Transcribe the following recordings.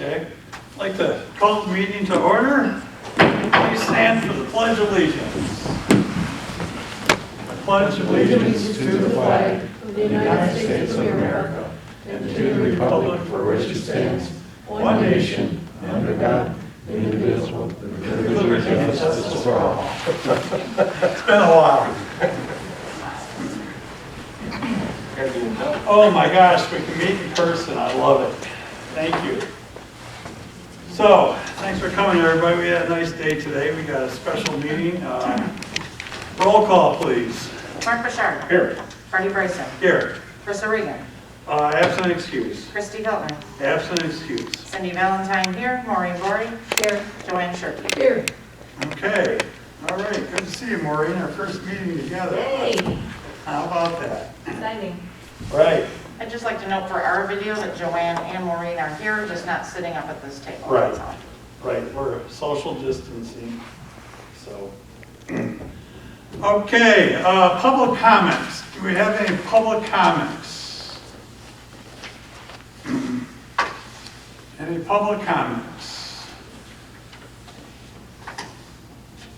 Okay, I'd like to call the meeting to order. Please stand for the Pledge of Allegiance. I pledge allegiance to the flag of the United States of America and to the republic for which it stands, one nation, under God, indivisible, with liberty and justice for all. It's been a while. Oh my gosh, we can meet in person. I love it. Thank you. So, thanks for coming, everybody. We had a nice day today. We got a special meeting. Roll call, please. Mark Bouchard. Here. Artie Bryson. Here. Krista Regan. Absent excuse. Christy Hilton. Absent excuse. Cindy Valentine here. Maureen Bory. Here. Joanne Shirkey. Here. Okay. All right. Good to see you, Maureen. Our first meeting together. Hey, How about that? exciting. Right. I'd just like to note for our video that Joanne and Maureen are here, just not sitting up at this table. Right. That's all. Right. We're social distancing. So. Okay. Public comments. Do we have any public comments? Any public comments?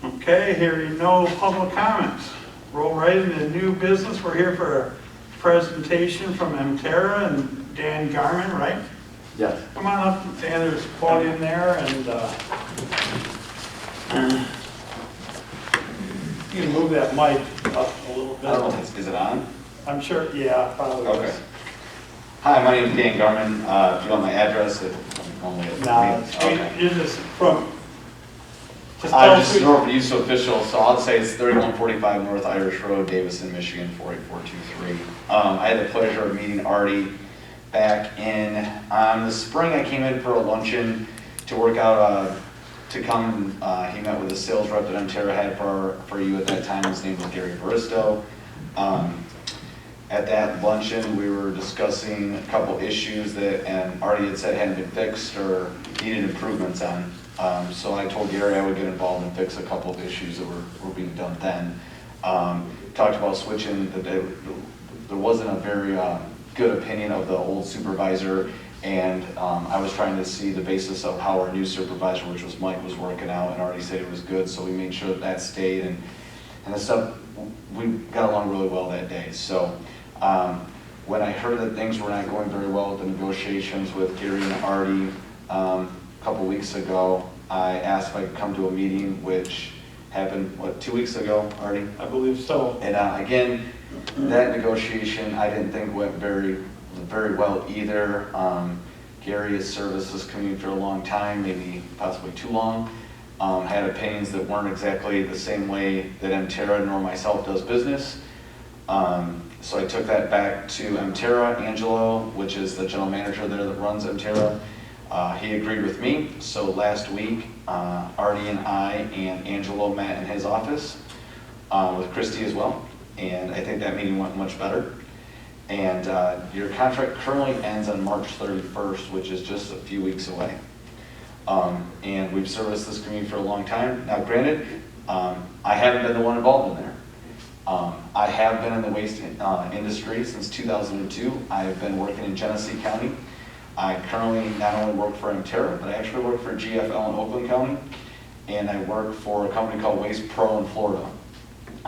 Okay, hearing no public comments. Roll right into new business. We're here for a presentation from Emterra and Dan Garman, right? Yes. Come on up, Dan, there's a podium there, and you can move that mic up a little I don't know, bit. is it on? I'm sure, yeah, probably. Okay. is. Hi, my name is Dan Garman. If you want my address, only at No, okay. you're just from, just I'm tell just us. Norfolk Youth Official, so I'll say it's 3145 North Irish Road, Davison, Michigan, 48423. I had the pleasure of meeting Artie back in the spring. I came in for a luncheon to work out, to come. He met with a sales rep that Untitled had for you at that time. His name was Gary Baristo. At that luncheon, we were discussing a couple issues that Artie had said hadn't been fixed or needed improvements on. So I told Gary I would get involved and fix a couple of issues that were being done then. Talked about switching. There wasn't a very good opinion of the old supervisor, and I was trying to see the basis of how our new supervisor, which was Mike, was working out, and Artie said it was good, so we made sure that stayed, and the stuff, we got along really well that day. So when I heard that things were not going very well with the negotiations with Gary and Artie a couple weeks ago, I asked if I could come to a meeting, which happened, 2 weeks ago, Artie? I believe so. And again, that negotiation I didn't think went very well either. Gary has serviced this community for a long time, maybe possibly too long. Had opinions that weren't exactly the same way that Emterra nor myself does business. So I took that back to Emterra. Angelo, which is the general manager there that runs Emterra, he agreed with me. So last week, Artie and I and Angelo met in his office with Christy as well. And I think that meeting went much better. And your contract currently ends on March 31st, which is just a few weeks away. And we've serviced this community for a long time. Now granted, I haven't been the one involved in there. I have been in the waste industry since 2002. I've been working in Genesee County. I currently not only work for Emterra, but I actually work for GFL in Oakland County. And I work for a company called Waste Pro in Florida.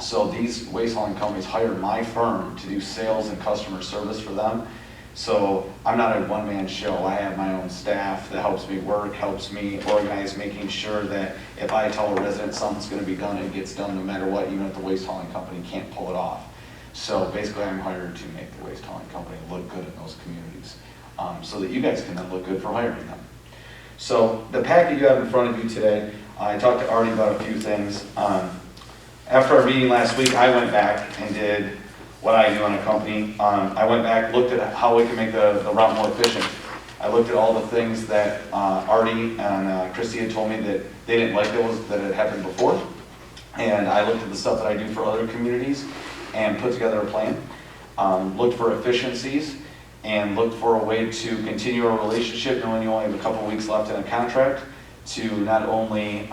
So these waste hauling companies hired my firm to do sales and customer service for them. So I'm not a one-man show. I have my own staff that helps me work, helps me organize, making sure that if I tell a resident something's going to be done, it gets done no matter what, even if the waste hauling company can't pull it off. So basically I'm hired to make the waste hauling company look good in those communities, so that you guys can then look good for hiring them. So the packet you have in front of you today, I talked to Artie about a few things. After our meeting last week, I went back and did what I do on a company. I went back, looked at how we can make the route more efficient. I looked at all the things that Artie and Christy had told me that they didn't like that had happened before. And I looked at the stuff that I do for other communities and put together a plan. Looked for efficiencies and looked for a way to continue our relationship knowing you only have a couple weeks left in a contract to not only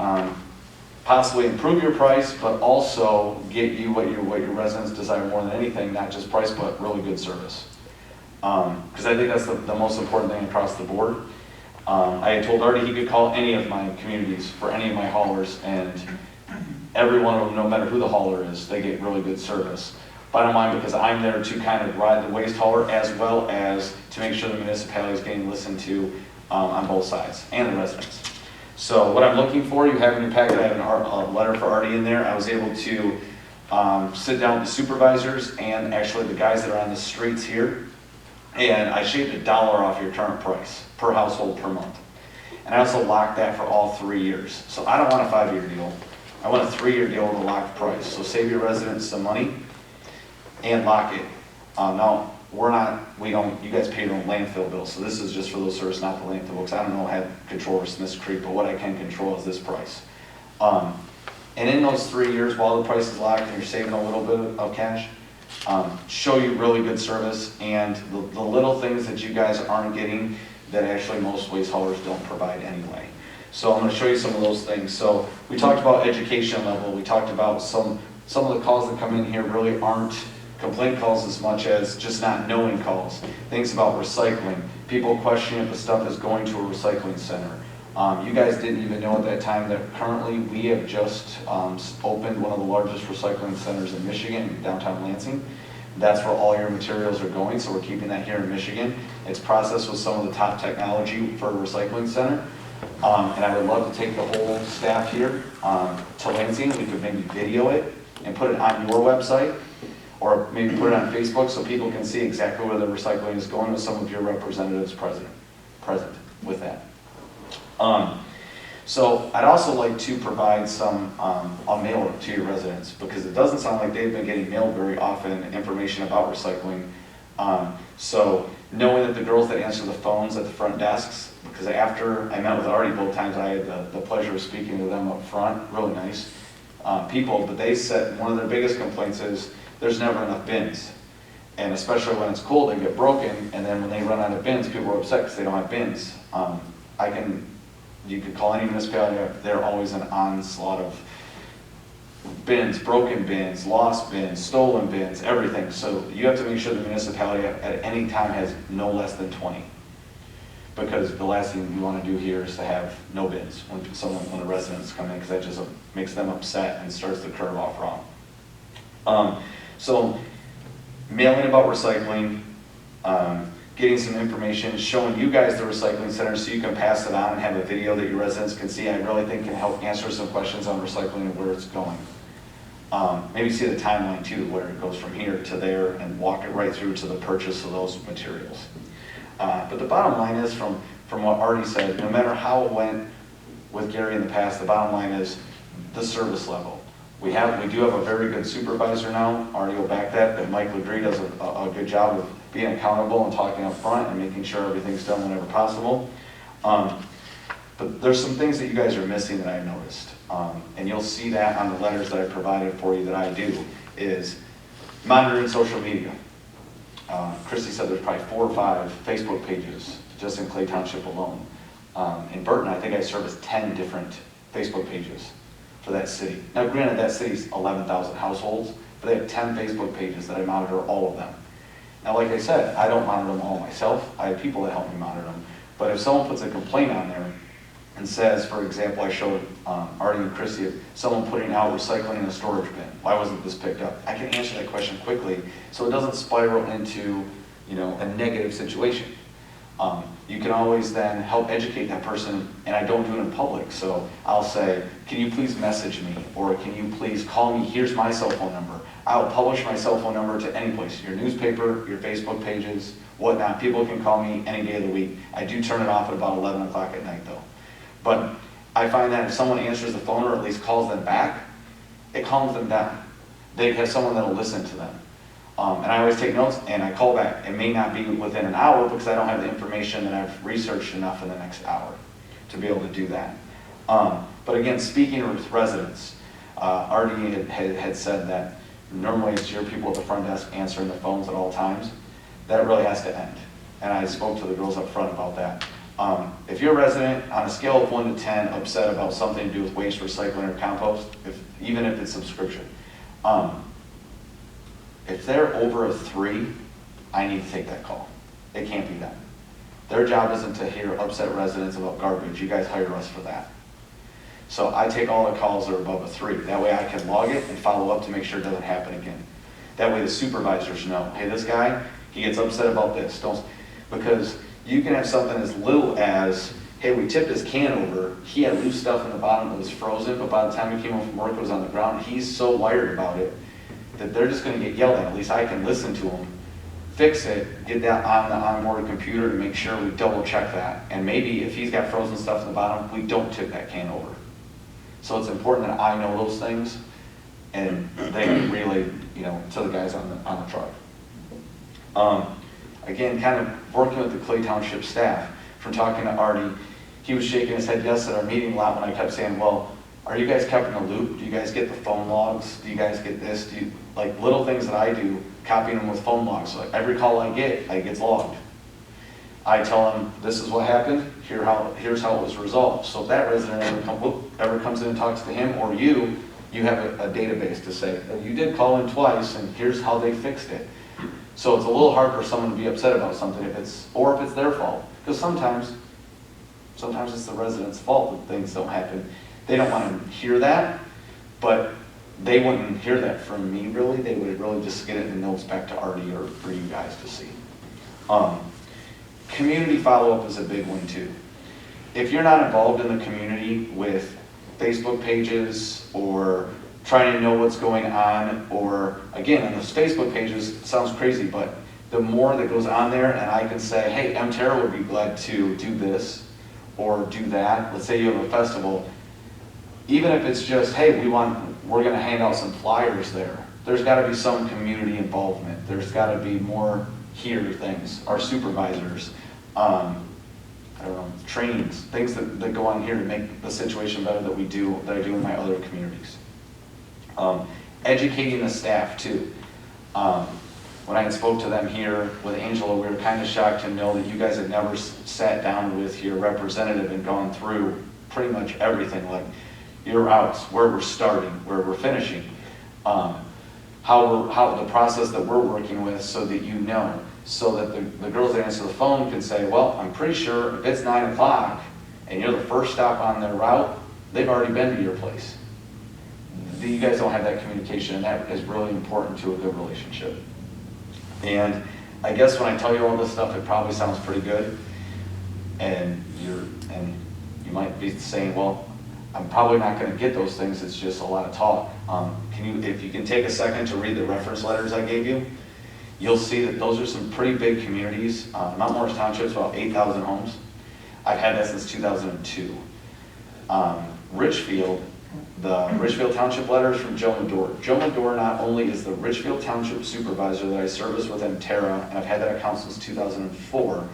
possibly improve your price, but also get you what your residents desire more than anything, not just price, but really good service. Because I think that's the most important thing across the board. I had told Artie he could call any of my communities for any of my haulers, and every one of them, no matter who the hauler is, they get really good service. Bottom line, because I'm there to kind of ride the waste hauler as well as to make sure the municipality is getting listened to on both sides, and the residents. So what I'm looking for, you have in your packet, I have a letter for Artie in there. I was able to sit down with the supervisors and actually the guys that are on the streets here, and I shaved $1 off your current price per household per month. And I also locked that for all 3 years. So I don't want a 5-year deal. I want a 3-year deal with a locked price. So save your residents some money and lock it. Now, you guys pay your own landfill bill, so this is just for those services, not the landfill books. I don't know, I have control over Smith's Creek, but what I can control is this price. And in those 3 years, while the price is locked and you're saving a little bit of cash, show you really good service and the little things that you guys aren't getting that actually most waste haulers don't provide anyway. So I'm going to show you some of those things. So we talked about education level. We talked about some of the calls that come in here really aren't complaint calls as much as just not knowing calls. Things about recycling. People questioning if the stuff is going to a recycling center. You guys didn't even know at that time that currently we have just opened one of the largest recycling centers in Michigan, downtown Lansing. That's where all your materials are going, so we're keeping that here in Michigan. It's processed with some of the top technology for a recycling center. And I would love to take the whole staff here to Lansing. We could maybe video it and put it on your website, or maybe put it on Facebook so people can see exactly where the recycling is going with some of your representatives present with that. So I'd also like to provide some a mailer to your residents, because it doesn't sound like they've been getting mailed very often information about recycling. So knowing that the girls that answer the phones at the front desks, because after I met with Artie both times, I had the pleasure of speaking to them up front, really nice people, but they said one of their biggest complaints is there's never enough bins. And especially when it's cold, they get broken, and then when they run out of bins, people are upset because they don't have bins. You could call any municipality, they're always an onslaught of bins, broken bins, lost bins, stolen bins, everything. So you have to make sure the municipality at any time has no less than 20. Because the last thing you want to do here is to have no bins when the residents come in, because that just makes them upset and starts the curve off wrong. So mailing about recycling, getting some information, showing you guys the recycling center so you can pass it on and have a video that your residents can see, I really think can help answer some questions on recycling and where it's going. Maybe see the timeline too, where it goes from here to there, and walk it right through to the purchase of those materials. But the bottom line is, from what Artie said, no matter how it went with Gary in the past, the bottom line is the service level. We do have a very good supervisor now. Artie will back that, but Mike Legree does a good job of being accountable and talking up front and making sure everything's done whenever possible. But there's some things that you guys are missing that I noticed. And you'll see that on the letters that I provided for you that I do, is monitoring social media. Christy said there's probably 4 or 5 Facebook pages just in Clay Township alone. In Burton, I think I service 10 different Facebook pages for that city. Now granted, that city's 11,000 households, but they have 10 Facebook pages that I monitor all of them. Now like I said, I don't monitor them all myself. I have people that help me monitor them. But if someone puts a complaint on there and says, for example, I showed Artie and Christy someone putting out recycling in a storage bin. Why wasn't this picked up? I can answer that question quickly so it doesn't spiral into, a negative situation. You can always then help educate that person, and I don't do it in public. So I'll say, can you please message me, or can you please call me? Here's my cell phone number. I'll publish my cell phone number to any place, your newspaper, your Facebook pages, whatnot. People can call me any day of the week. I do turn it off at about 11 o'clock at night though. But I find that if someone answers the phone or at least calls them back, it calms them down. They have someone that'll listen to them. And I always take notes and I call back. It may not be within an hour because I don't have the information that I've researched enough in the next hour to be able to do that. But again, speaking with residents, Artie had said that normally it's your people at the front desk answering the phones at all times. That really has to end. And I spoke to the girls up front about that. If you're a resident on a scale of 1 to 10 upset about something to do with waste, recycling, or compost, even if it's subscription, if they're over a 3, I need to take that call. It can't be that. Their job isn't to hear upset residents about garbage. You guys hire us for that. So I take all the calls that are above a 3. That way I can log it and follow up to make sure it doesn't happen again. That way the supervisors know, hey, this guy, he gets upset about this. Because you can have something as little as, hey, we tipped his can over, he had loose stuff in the bottom that was frozen, but by the time he came home from work, it was on the ground. He's so wired about it that they're just gonna get yelled at. At least I can listen to him, fix it, get that on the onboard computer to make sure we double check that. And maybe if he's got frozen stuff in the bottom, we don't tip that can over. So it's important that I know those things and they can relay, to the guys on the truck. Again, kind of working with the Clay Township staff, from talking to Artie, he was shaking his head yes at our meeting a lot when I kept saying, well, are you guys kept in a loop? Do you guys get the phone logs? Do you guys get this? Like little things that I do, copying them with phone logs. So like every call I get, it gets logged. I tell them, this is what happened, here's how it was resolved. So if that resident ever comes in and talks to him or you have a database to say, you did call in twice and here's how they fixed it. So it's a little hard for someone to be upset about something if it's their fault. Because sometimes it's the resident's fault that things don't happen. They don't want to hear that, but they wouldn't hear that from me really. They would really just get it in the notes back to Artie or for you guys to see. Community follow-up is a big one too. If you're not involved in the community with Facebook pages or trying to know what's going on, or again, on those Facebook pages, it sounds crazy, but the more that goes on there and I can say, hey, Emterra would be glad to do this or do that. Let's say you have a festival. Even if it's just, hey, we're gonna hand out some flyers there. There's gotta be some community involvement. There's gotta be more here things. Our supervisors, I don't know, trainings, things that go on here to make the situation better that I do in my other communities. Educating the staff too. When I spoke to them here with Angela, we were kind of shocked to know that you guys had never sat down with your representative and gone through pretty much everything, like your routes, where we're starting, where we're finishing, how the process that we're working with, so that you know, so that the girls that answer the phone can say, well, I'm pretty sure if it's 9 o'clock and you're the first stop on their route, they've already been to your place. You guys don't have that communication, and that is really important to a good relationship. And I guess when I tell you all this stuff, it probably sounds pretty good, and you might be saying, well, I'm probably not going to get those things. It's just a lot of talk. If you can take a second to read the reference letters I gave you, you'll see that those are some pretty big communities. Mount Morris Township is about 8,000 homes. I've had that since 2002. Richfield, the Richfield Township letters from Joe Medore. Joe Medore not only is the Richfield Township supervisor that I service with Emterra, and I've had that account since 2004,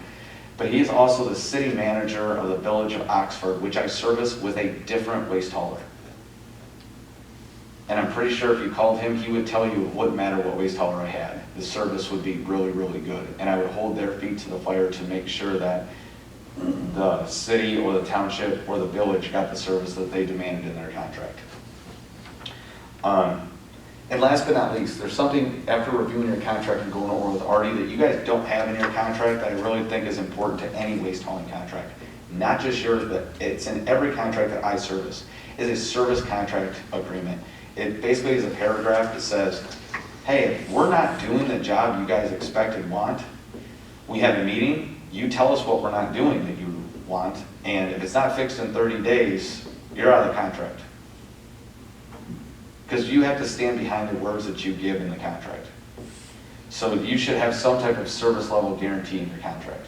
but he's also the city manager of the village of Oxford, which I service with a different waste hauler. And I'm pretty sure if you called him, he would tell you it wouldn't matter what waste hauler I had. The service would be really, really good. And I would hold their feet to the fire to make sure that the city or the township or the village got the service that they demanded in their contract. And last but not least, there's something after reviewing your contract and going over with Artie that you guys don't have in your contract that I really think is important to any waste hauling contract. Not just yours, but it's in every contract that I service. It's a service contract agreement. It basically is a paragraph that says, hey, if we're not doing the job you guys expect and want, we have a meeting, you tell us what we're not doing that you want, and if it's not fixed in 30 days, you're out of the contract. Because you have to stand behind the words that you give in the contract. So you should have some type of service level guarantee in your contract.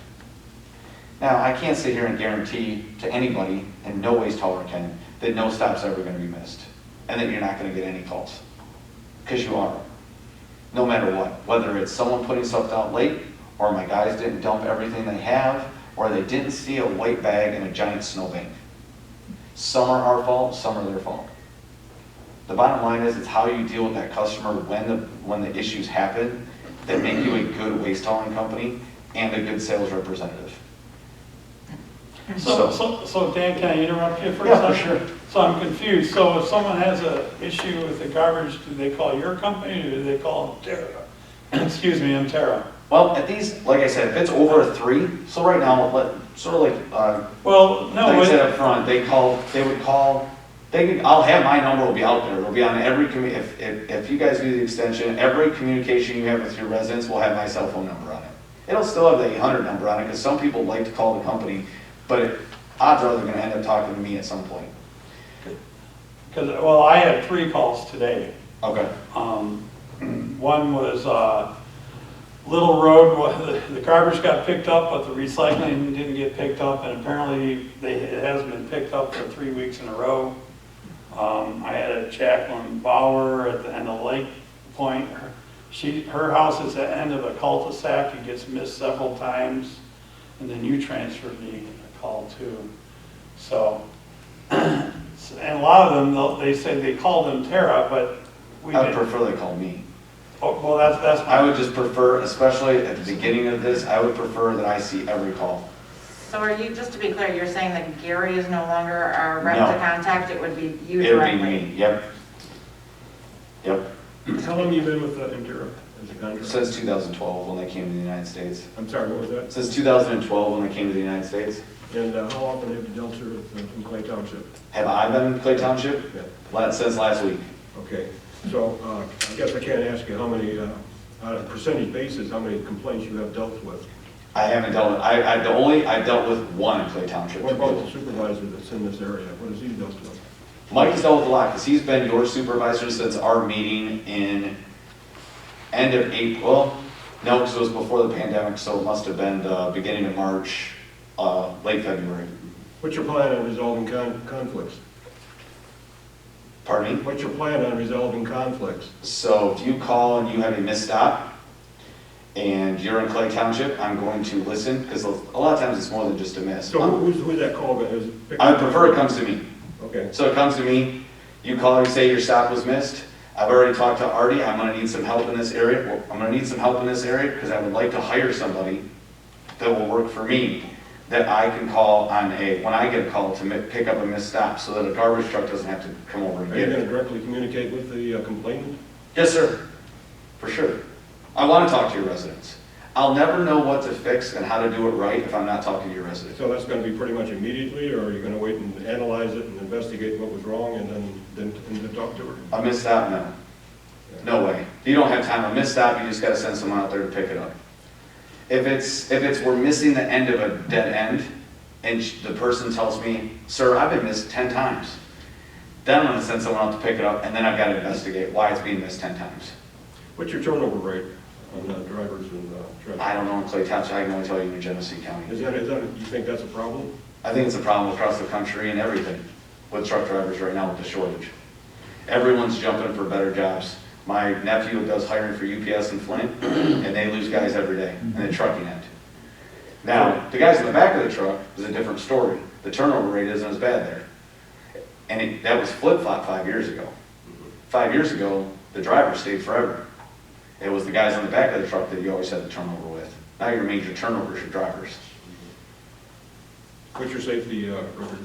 Now, I can't sit here and guarantee to anybody, and no waste hauler can, that no stop's ever going to be missed, and that you're not going to get any calls. Because you are. No matter what. Whether it's someone putting stuff out late, or my guys didn't dump everything they have, or they didn't see a white bag in a giant snowbank. Some are our fault, some are their fault. The bottom line is, it's how you deal with that customer when the issues happen that make you a good waste hauling company and a good sales representative. So Dan, can I interrupt you for a Yeah, second? for sure. So I'm confused. So if someone has an issue with the garbage, do they call your company or do they call Emterra? Excuse me, Emterra. Well, at these, like I said, if it's over a 3, so right now, sort of like, Well, no, like I said up front, they would call, I'll have my number will be out there. It'll be on every, if you guys do the extension, every communication you have with your residents will have my cell phone number on it. It'll still have the 800 number on it, because some people like to call the company, but odds are they're gonna end up talking to me at some point. because, well, I had 3 calls today. Okay. One was Little Road, the garbage got picked up, but the recycling didn't get picked up, and apparently it hasn't been picked up for 3 weeks in a row. I had a Jacqueline Bauer at the end of Lake Point. Her house is at the end of a cul-de-sac. It gets missed several times, and then you transferred me a call too. So, and a lot of them, they say they called Emterra, but we I would didn't. prefer they call me. Oh, well, that's I my, would just prefer, especially at the beginning of this, I would prefer that I see every call. So are you, just to be clear, you're saying that Gary is no longer our rep No. to contact? It would be you It would be directly? me, yep. Yep, How long have you been with Emterra as a contractor? since 2012 when they came to the United States. I'm sorry, what was that? Since 2012 when they came to the United States. And how often have you dealt with in Clay Township? Have I been in Clay Township? Yeah. Since last week. Okay, so I guess I can't ask you how many, on a percentage basis, how many complaints you have dealt with. I haven't dealt with, I dealt with one in Clay Township. What about the supervisor that's in this area? What has he dealt with? Mike has dealt with a lot because he's been your supervisor since our meeting in end of April. No, because it was before the pandemic, so it must have been the beginning of March, late February. What's your plan on resolving conflicts? Pardon me? What's your plan on resolving conflicts? So if you call and you have a misstop and you're in Clay Township, I'm going to listen because a lot of times it's more than just a miss. So who's that call? I would prefer it comes to me. Okay. So it comes to me, you call, you say your stop was missed. I've already talked to Artie, I'm gonna need some help in this area. Well, I'm gonna need some help in this area because I would like to hire somebody that will work for me, that I can call when I get a call to pick up a missed stop so that a garbage truck doesn't have to come over and Are you get going to it. directly communicate with the complainant? Yes, sir, for sure. I wanna talk to your residents. I'll never know what to fix and how to do it right if I'm not talking to your residents. So that's going to be pretty much immediately, or are you going to wait and analyze it and investigate what was wrong and then talk to her? A missed stop, no. No way. You don't have time. A missed stop, you just gotta send someone out there to pick it up. If it's we're missing the end of a dead end, and the person tells me, sir, I've been missed 10 times, then I'm gonna send someone out to pick it up, and then I've gotta investigate why it's being missed 10 times. What's your turnover rate on drivers and trucks? I don't know in Clay Township, I can only tell you in Genesee County. Is that, you think that's a problem? I think it's a problem across the country and everything with truck drivers right now with the shortage. Everyone's jumping for better jobs. My nephew does hiring for UPS in Flint, and they lose guys every day in the trucking end. Now, the guys in the back of the truck is a different story. The turnover rate isn't as bad there. And that was flip-flop 5 years ago. 5 years ago, the driver stayed forever. It was the guys on the back of the truck that you always had the turnover with. Now your major turnover is your drivers. What's your safety record?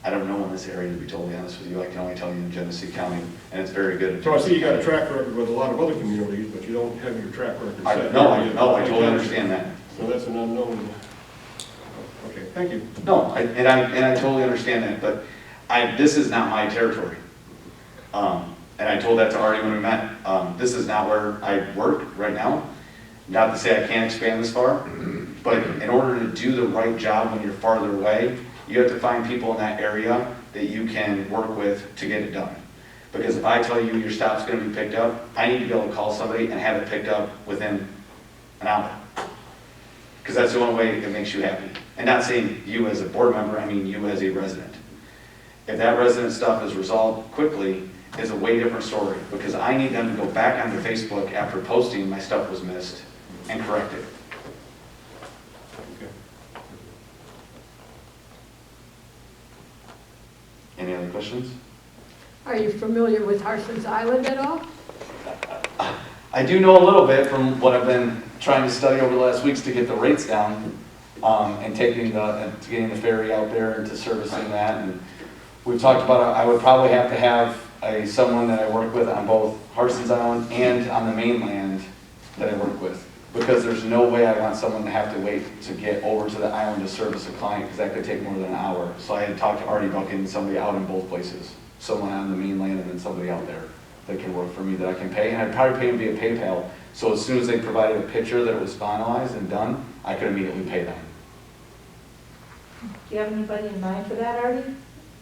I don't know in this area, to be totally honest with you. I can only tell you in Genesee County, and it's very good. So I see you got a track record with a lot of other communities, but you don't have your track record set. I totally understand that. So that's an unknown. Okay, thank you. No, and I totally understand that, but this is not my territory. And I told that to Artie when we met. This is not where I work right now. Not to say I can't expand this far, but in order to do the right job when you're farther away, you have to find people in that area that you can work with to get it done. Because if I tell you your stop's gonna be picked up, I need to be able to call somebody and have it picked up within an hour. Because that's the only way it makes you happy. And not saying you as a board member, I mean you as a resident. If that resident stuff is resolved quickly, is a way different story. Because I need them to go back onto Facebook after posting my stuff was missed and correct it. Okay. Any other questions? Are you familiar with Harson's Island at all? I do know a little bit from what I've been trying to study over the last weeks to get the rates down, and getting the ferry out there and to servicing that. And we've talked about, I would probably have to have someone that I work with on both Harson's Island and on the mainland that I work with. Because there's no way I want someone to have to wait to get over to the island to service a client, because that could take more than an hour. So I had talked to Artie about getting somebody out in both places. Someone on the mainland and then somebody out there that can work for me that I can pay. And I'd probably pay them via PayPal. So as soon as they provided a picture that it was finalized and done, I could immediately pay them. Do you have anybody in mind for that, Artie?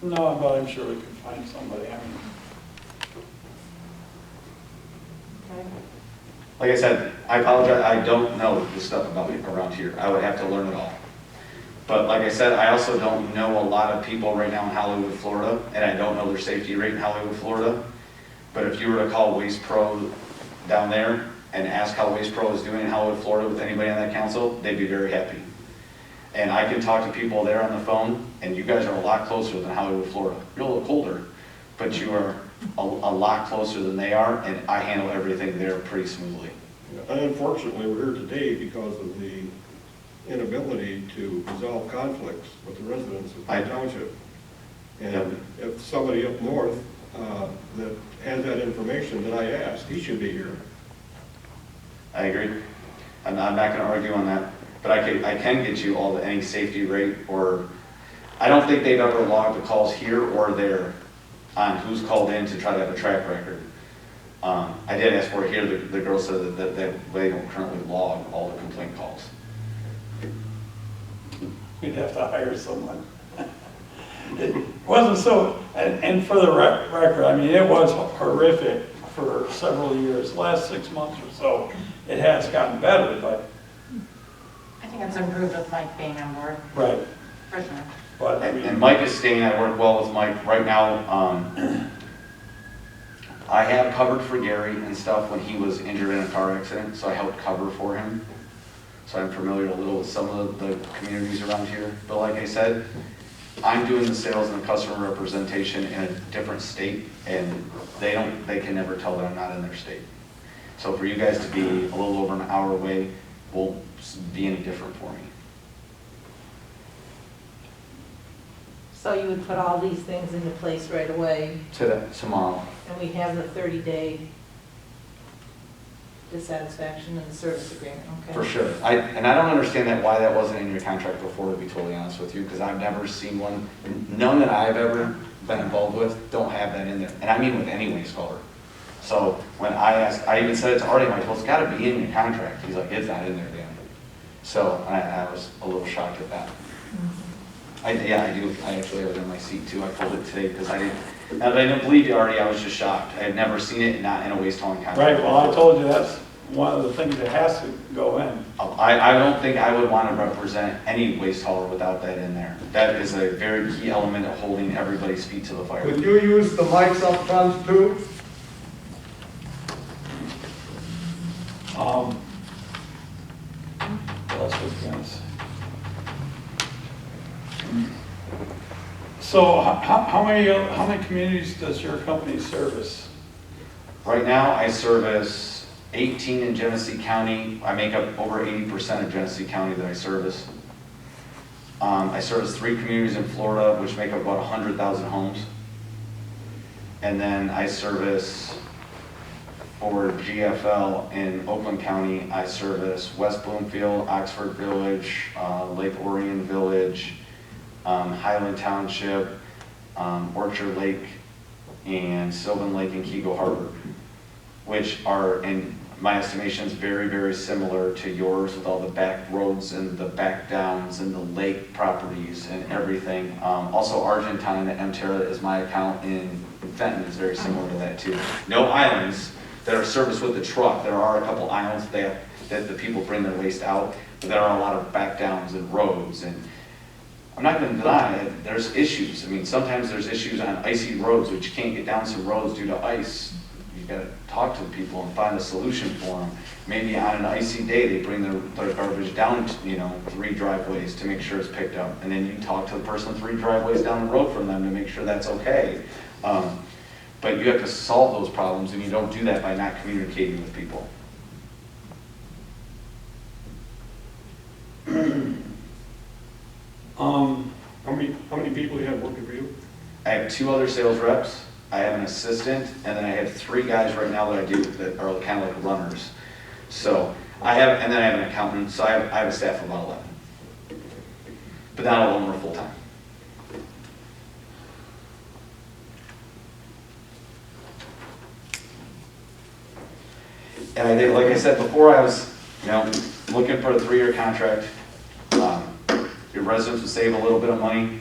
No, but I'm sure we can find somebody. I mean, Okay. Like I said, I apologize, I don't know this stuff about me around here. I would have to learn it all. But like I said, I also don't know a lot of people right now in Hollywood, Florida, and I don't know their safety rate in Hollywood, Florida. But if you were to call Waste Pro down there and ask how Waste Pro is doing in Hollywood, Florida with anybody on that council, they'd be very happy. And I can talk to people there on the phone, and you guys are a lot closer than Hollywood, Florida. You're a little colder, but you are a lot closer than they are, and I handle everything there pretty smoothly. And unfortunately, we're here today because of the inability to resolve conflicts with the residents of the township. And if somebody up north that has that information that I asked, he should be here. I agree. I'm not going to argue on that, but I can get you all any safety rate, or I don't think they've ever logged the calls here or there on who's called in to try to have a track record. I did ask for it here. The girl said that they don't currently log all the complaint calls. we'd have to hire someone. It wasn't so, and for the record, I mean, it was horrific for several years. Last 6 months or so, it has gotten better, but. I think it's improved with Mike being on board, Right. for sure. But I mean, And Mike is staying. I work well with Mike right now. I have covered for Gary and stuff when he was injured in a car accident, so I helped cover for him. So I'm familiar a little with some of the communities around here. But like I said, I'm doing the sales and the customer representation in a different state, and they can never tell that I'm not in their state. So for you guys to be a little over an hour away won't be any different for me. So you would put all these things into place right away, Tomorrow. and we have the 30-day dissatisfaction in the service agreement, okay? For sure. And I don't understand why that wasn't in your contract before, to be totally honest with you, because I've never seen one. None that I've ever been involved with don't have that in there. And I mean with any waste hauler. So when I asked, I even said it to Artie, I'm like, well, it's got to be in your contract. He's like, it's not in there, Dan. So I was a little shocked at that. I do. I actually have it in my seat too. I pulled it today because I didn't believe you, Artie. I was just shocked. I had never seen it not in a waste hauling contract. right, well, I told you that's one of the things that has to go in. I don't think I would want to represent any waste hauler without that in there. That is a very key element of holding everybody's feet to the fire. Would you use the mics up front too? What else was I gonna say? So how many communities does your company service? Right now, I service 18 in Genesee County. I make up over 80% of Genesee County that I service. I service 3 communities in Florida, which make up about 100,000 homes. And then I service, for GFL in Oakland County, I service West Bloomfield, Oxford Village, Lake Orion Village, Highland Township, Orchard Lake, and Sylvan Lake and Kego Harbor, which are, in my estimations, very, very similar to yours, with all the back roads and the back downs and the lake properties and everything. Also, Argentine at Emterra is my account in Fenton. Is very similar to that too. No islands that are serviced with the truck. There are a couple islands that the people bring their waste out, but there are a lot of back downs and roads. And I'm not going to deny that there's issues. I mean, sometimes there's issues on icy roads, which you can't get down some roads due to ice. You've got to talk to the people and find a solution for them. Maybe on an icy day, they bring their garbage down, 3 driveways to make sure it's picked up. And then you talk to the person 3 driveways down the road from them to make sure that's okay. But you have to solve those problems, and you don't do that by not communicating with people. How many people you have working for you? I have 2 other sales reps. I have an assistant, and then I have 3 guys right now that I do that are kind of like runners. So and then I have an accountant, so I have a staff of about 11. But not all of them are full-time. And I did, like I said before, I was, looking for a 3-year contract. Your residents would save a little bit of money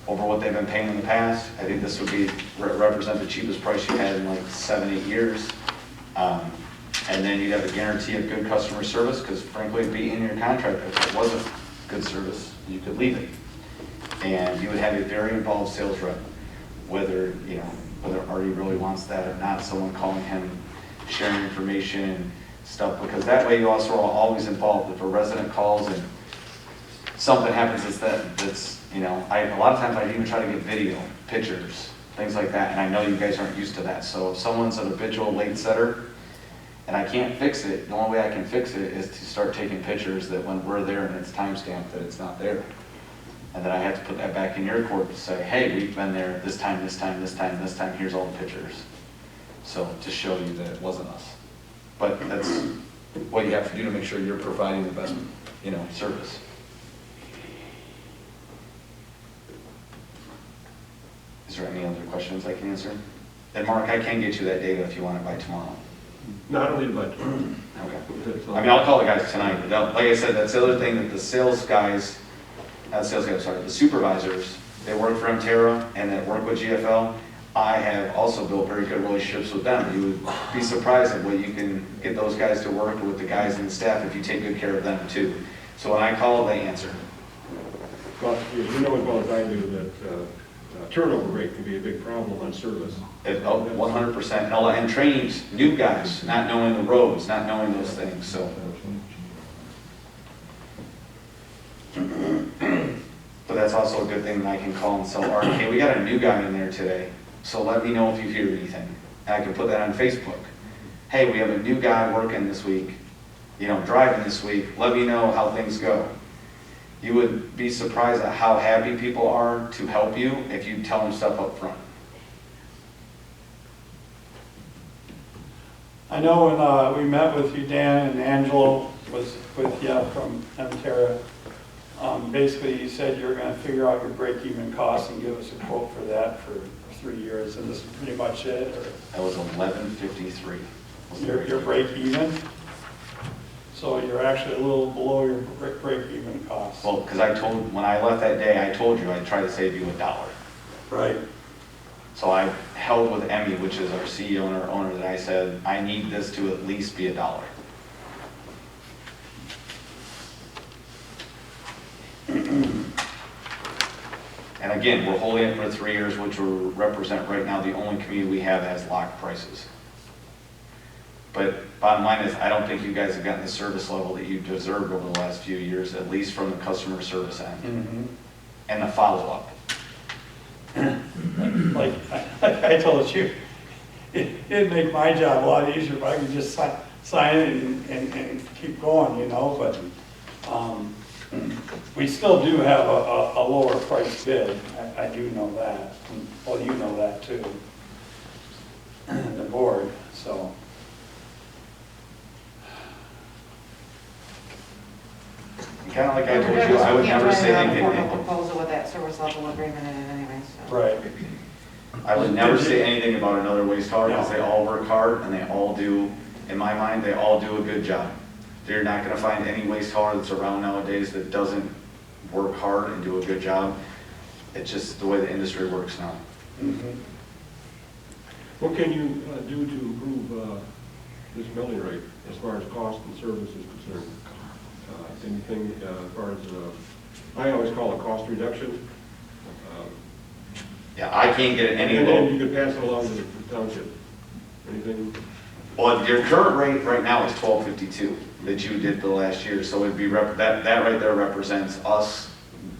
over what they've been paying in the past. I think this would be, represent the cheapest price you had in like 7-8 years. And then you'd have a guarantee of good customer service, because frankly, it'd be in your contract. If it wasn't good service, you could leave it. And you would have a very involved sales rep, whether Artie really wants that or not, someone calling him, sharing information and stuff, because that way you also are always involved. If a resident calls and something happens that's a lot of times I even try to get video, pictures, things like that, and I know you guys aren't used to that. So if someone's an habitual late setter and I can't fix it, the only way I can fix it is to start taking pictures that when we're there and it's timestamped that it's not there. And then I have to put that back in your court to say, hey, we've been there this time, this time, this time, this time, here's all the pictures. So to show you that it wasn't us. But that's what you have to do to make sure you're providing the best, service. Is there any other questions I can answer? And Mark, I can get you that data if you want it by tomorrow. Not only but. Okay. I mean, I'll call the guys tonight. Like I said, that's the other thing that the the supervisors, they work for Emterra and that work with GFL. I have also built very good relationships with them. You would be surprised at what you can get those guys to work with the guys in the staff if you take good care of them too. So when I call, they answer. But you know as well as I do that turnover rate can be a big problem on service. 100%. And trainings, new guys, not knowing the roads, not knowing those things. So. But that's also a good thing that I can call and tell Art, hey, we got a new guy in there today, so let me know if you hear anything. And I can put that on Facebook. Hey, we have a new guy working this week, driving this week. Let me know how things go. You would be surprised at how happy people are to help you if you tell them stuff up front. I know when we met with you, Dan, and Angelo was with you from Emterra. Basically, you said you were going to figure out your break-even costs and give us a quote for that for 3 years, and this is pretty much it? Or? That was $11.53. Your break-even? So you're actually a little below your break-even cost. Well, because when I left that day, I told you I'd try to save you $1. Right. So I held with Emmy, which is our CEO and our owner, that I said, I need this to at least be $1. And again, we're holding it for 3 years, which will represent right now the only community we have that has locked prices. But bottom line is, I don't think you guys have gotten the service level that you deserved over the last few years, at least from the customer service end. And the follow-up. Like I told you, it'd make my job a lot easier if I could just sign it and keep going, but we still do have a lower price bid. I do know that. Well, you know that too, the board, so. Kind of like I told you, I would never say anything. Proposal with that service level agreement in it anyway, so. Right. I would never say anything about another waste hauler, because they all work hard and they all do, in my mind, they all do a good job. You're not going to find any waste hauler that's around nowadays that doesn't work hard and do a good job. It's just the way the industry works now. What can you do to improve this milling rate as far as cost and service is concerned? Anything as far as, I always call it cost reduction. Yeah, I can't get any And low. then you could pass it along to the township. Anything? Well, your current rate right now is $12.52 that you did the last year. So it'd be that right there represents us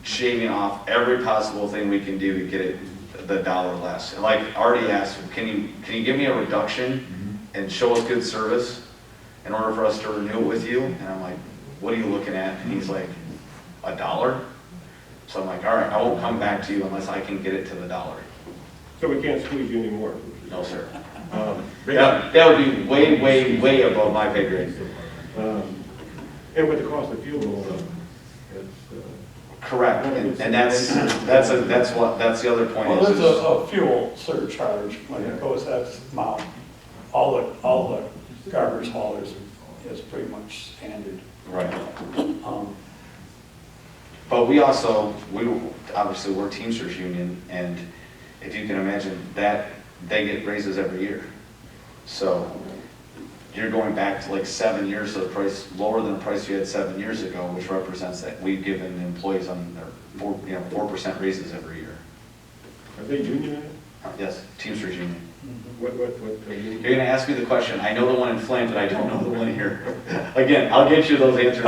shaving off every possible thing we can do to get it the $1 less. And like Artie asked, can you give me a reduction and show us good service in order for us to renew it with you? And I'm like, what are you looking at? And he's like, $1? So I'm like, all right, I won't come back to you unless I can get it to the $1. So we can't squeeze you anymore. No, sir. Basically, That would be way, way, way above my pay grade. And with the cost of fuel going up, it's, Correct, and that's the other point Well, is. there's a fuel surcharge when it goes that amount. All the garbage haulers is pretty much standard. Right. Um, But we obviously, we're Teamsters Union, and if you can imagine that, they get raises every year. So you're going back to like 7 years of the price, lower than the price you had 7 years ago, which represents that we've given employees on their 4% raises every year. are they unionized? Yes, Teamsters Union. What, You're gonna ask me the question, I know the one in Flint, but I don't know the one here. Again, I'll get you those answers.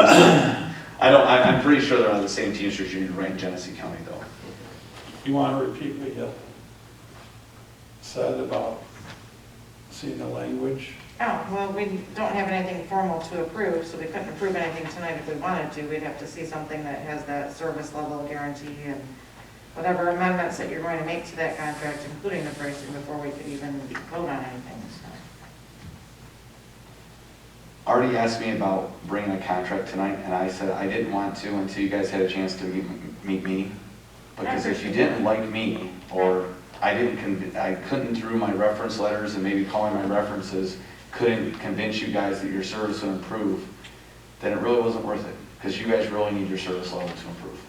I'm pretty sure they're on the same Teamsters Union right in Genesee County though. You want to repeat what you said about seeing the language? Oh, well, we don't have anything formal to approve, so we couldn't approve anything tonight if we wanted to. We'd have to see something that has that service level guarantee and whatever amendments that you're going to make to that contract, including the pricing, before we could even vote on anything, so. Already asked me about bringing a contract tonight, and I said I didn't want to until you guys had a chance to meet me. Because if you didn't like me, or I couldn't through my reference letters and maybe calling my references, couldn't convince you guys that your service would improve, then it really wasn't worth it, because you guys really need your service level to improve.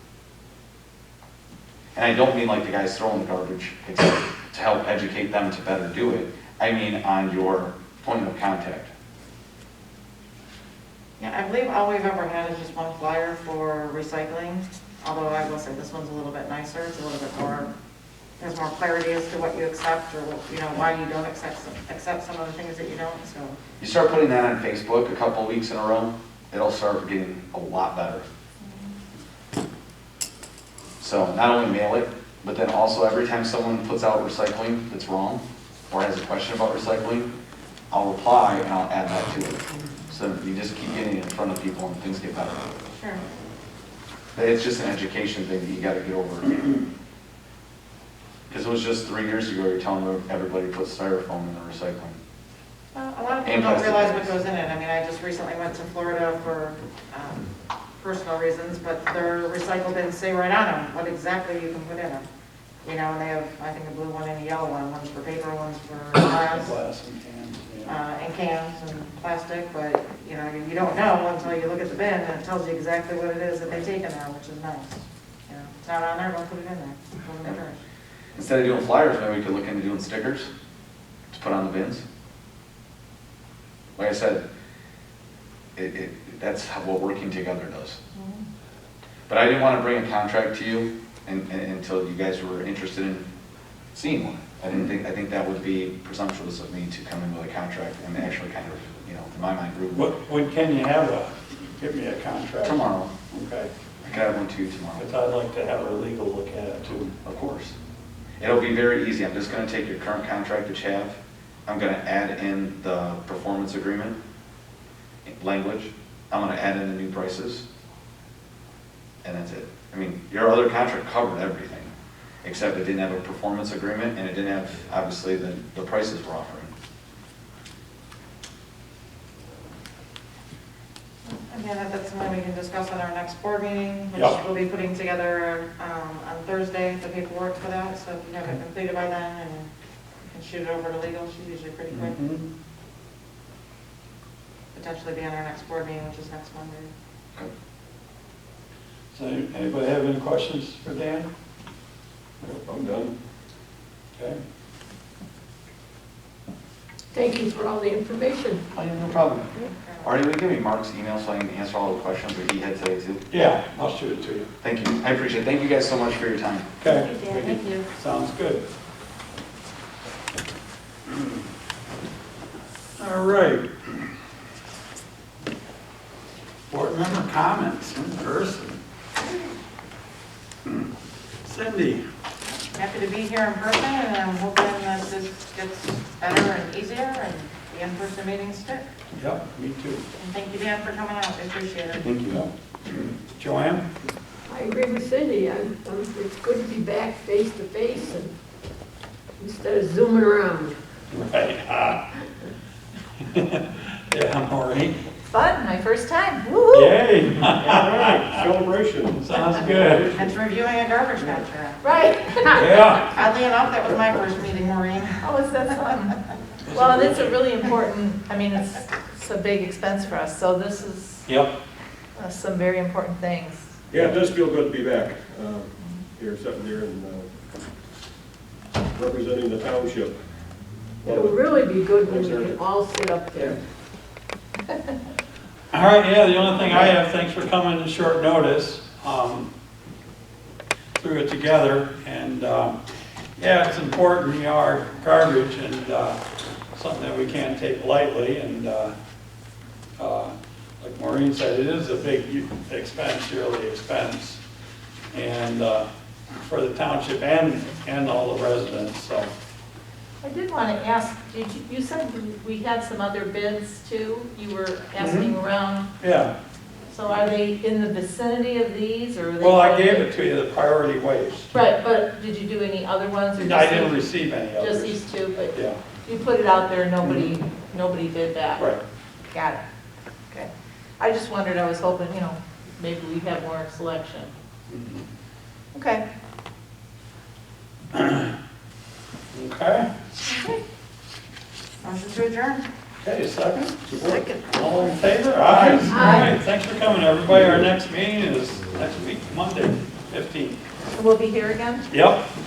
And I don't mean like the guys throwing the garbage, except to help educate them to better do it. I mean on your point of contact. Yeah, I believe all we've ever had is just one flyer for recycling, although I will say this one's a little bit nicer, it's a little bit more, there's more clarity as to what you accept, or what, why you don't accept some of the things that you don't, so. You start putting that on Facebook a couple weeks in a row, it'll start getting a lot better. So not only mail it, but then also every time someone puts out recycling that's wrong, or has a question about recycling, I'll reply and I'll add that to it. So you just keep getting it in front of people and things get better. Sure. It's just an education thing that you gotta get over. Because it was just 3 years ago, you're telling everybody to put styrofoam in the recycling. Well, a lot of people And don't plastic realize what bags. goes in it. I mean, I just recently went to Florida for personal reasons, but their recycle bins say right on them what exactly you can put in them. And they have, I think, a blue one and a yellow one. One's for paper, one's for glass. Glass and cans, yeah. And cans and plastic, but, you don't know until you look at the bin, and it tells you exactly what it is that they take in there, which is nice. It's not on there, don't put it in there. Put it in there. Instead of doing flyers, maybe we could look into doing stickers to put on the bins. Like I said, that's what working together does. But I didn't want to bring a contract to you until you guys were interested in seeing one. I think that would be presumptuous of me to come in with a contract and actually kind of, in my mind, rude. When can you give me a contract? Tomorrow. Okay. I can have one to you tomorrow. Because I'd like to have our legal look at it too. Of course. It'll be very easy. I'm just going to take your current contract that you have. I'm going to add in the performance agreement language. I'm going to add in the new prices. And that's it. I mean, your other contract covered everything, except it didn't have a performance agreement and it didn't have, obviously, the prices we're offering. Again, that's something we can discuss at our next board meeting, which Yep. we'll be putting together on Thursday, the paperwork for that. So if you have it completed by then and you can shoot it over to legal, she's usually pretty quick. Mhm. Potentially be on our next board meeting, which is next Monday. Okay. So anybody have any questions for Dan? I'm done. Okay. Thank you for all the information. Oh, yeah, no problem. Artie, will you give me Mark's email so I can answer all the questions that he had today too? Yeah, I'll shoot it to you. Thank you. I appreciate it. Thank you guys so much for your time. Okay. Thank you. Sounds good. All right. Board member comments in person. Cindy? Happy to be here in person, and I'm hoping that this gets better and easier and the in-person meetings stick. Yep, me too. And thank you, Dan, for coming out. I appreciate it. Thank you. Joanne? I agree with Cindy. It's good to be back face to face and instead of zooming around. Right. Yeah, Maureen. Fun, my first time, woo-hoo. Yay. All right, celebration. Sounds good. It's reviewing a garbage contract. Right. Yeah. Oddly enough, that was my first meeting, Maureen. Oh, is that fun? Well, and it's a really important, I mean, it's a big expense for us, so this is Yep. some very important things. Yeah, it does feel good to be back, here, sitting there and representing the township. It'll really be good when we can all sit up there. All right, yeah, the only thing I have, thanks for coming at short notice. Threw it together, and yeah, it's important, our garbage, and something that we can't take lightly, and like Maureen said, it is a big expense, yearly expense, and for the township and all the residents, so. I did want to ask, you said we had some other bids too? You were asking around, Yeah, so are they in the vicinity of these, or are they? well, I gave it to you, the priority waste. Right, but did you do any other ones, or I just didn't these? receive any Just others. these two, but Yeah, you put it out there, nobody bid back? right. Got it, okay. I just wondered, I was hoping, maybe we'd have more selection. Okay. Okay, Motion to adjourn. okay, second? Second. All in favor? Aye. Aye. All right, thanks for coming, everybody. Our next meeting is next week, Monday, 15th. We'll be here again? Yep.